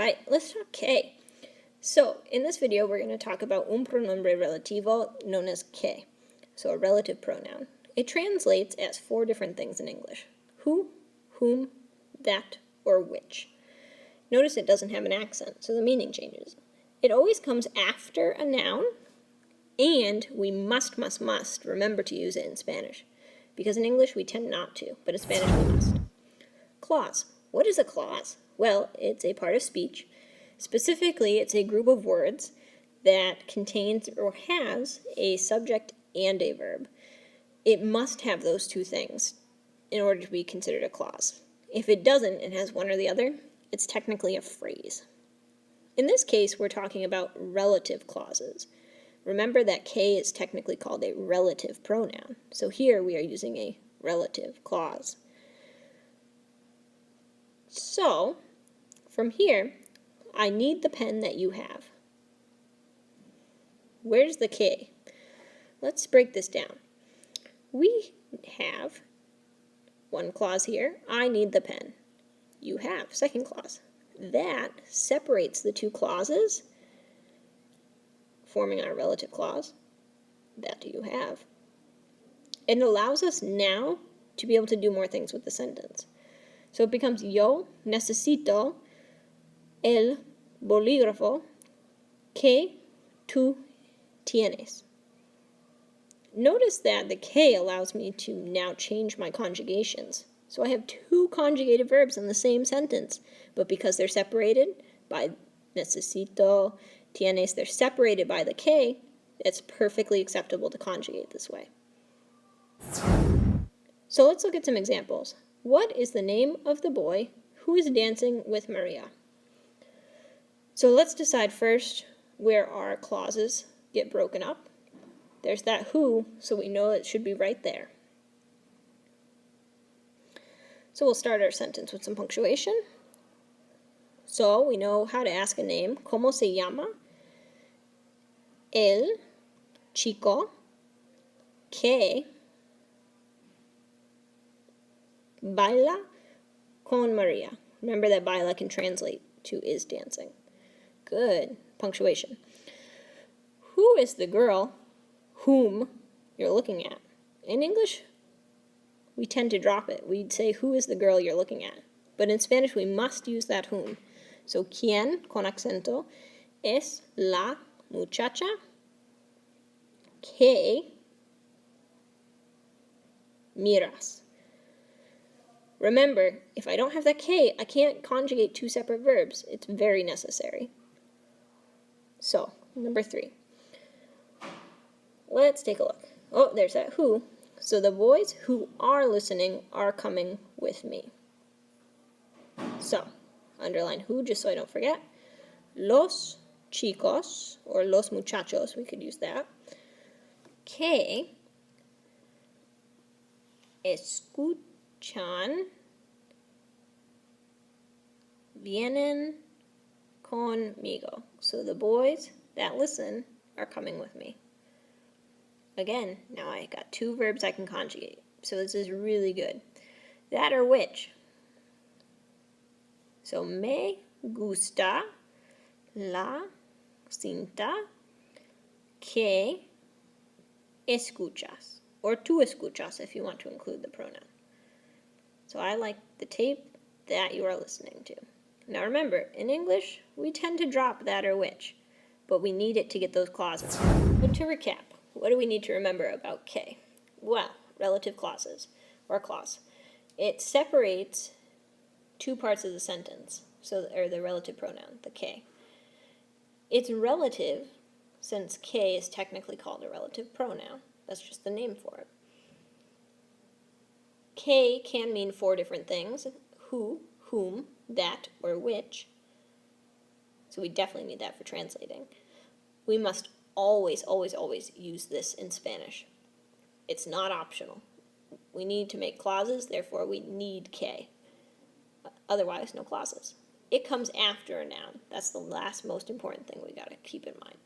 right, let's talk que. So, in this video, we're going to talk about un pronombre relativo known as que, so a relative pronoun. It translates as 4 different things in English: who, whom, that, or which. Notice it doesn't have an accent, so the meaning changes. It always comes after a noun, and we must remember to use it in Spanish, because in English we tend not to, but in Spanish we must. Clause. What is a clause? Well, it's a part of speech. Specifically, it's a group of words that contains or has a subject and a verb. It must have those two things in order to be considered a clause. If it doesn't and has one or the other, it's technically a phrase. In this case, we're talking about relative clauses. Remember that que is technically called a relative pronoun. So here we are using a relative clause. So, from here, I need the pen that you have. Where's the que? Let's break this down. We have one clause here, I need the pen. You have, second clause. That separates the two clauses, forming our relative clause, that you have. It allows us now to be able to do more things with the sentence. So it becomes yo necesito el bolígrafo que tú tienes. Notice that the que allows me to now change my conjugations. So I have 2 conjugated verbs in the same sentence, but because they're separated by necesito, tienes, they're separated by the que, it's perfectly acceptable to conjugate this way. So let's look at some examples. What is the name of the boy who is dancing with Maria? So let's decide first where our clauses get broken up. There's that who, so we know it should be right there. So we'll start our sentence with some punctuation. So we know how to ask a name. ¿Cómo se llama el chico que baila con Maria? Remember that baila can translate to is dancing. Good. Punctuation. Who is the girl whom you're looking at? In English, we tend to drop it. We'd say, who is the girl you're looking at? But in Spanish, we must use that whom. So, ¿quién, con acento, es la muchacha que miras? Remember, if I don't have that que, I can't conjugate 2 separate verbs. It's very necessary. So, number 3. Let's take a look. Oh, there's that who. So the boys who are listening are coming with me. So, underline who just so I don't forget. Los chicos, or los muchachos, we could use that, que escuchan vienen conmigo. So the boys that listen are coming with me. Again, now I got 2 verbs I can conjugate. So this is really good. That or which. So me gusta la cinta que escuchas. Or tú escuchas if you want to include the pronoun. So I like the tape that you are listening to. Now remember, in English, we tend to drop that or which, but we need it to get those clauses. But to recap, what do we need to remember about que? Well, relative clauses, or clause. It separates 2 parts of the sentence, or the relative pronoun, the que. It's relative, since que is technically called a relative pronoun. That's just the name for it. Que can mean 4 different things: who, whom, that, or which. So we definitely need that for translating. We must always, always, always use this in Spanish. It's not optional. We need to make clauses, therefore we need que. Otherwise, no clauses. It comes after a noun. That's the last most important thing we gotta keep in mind.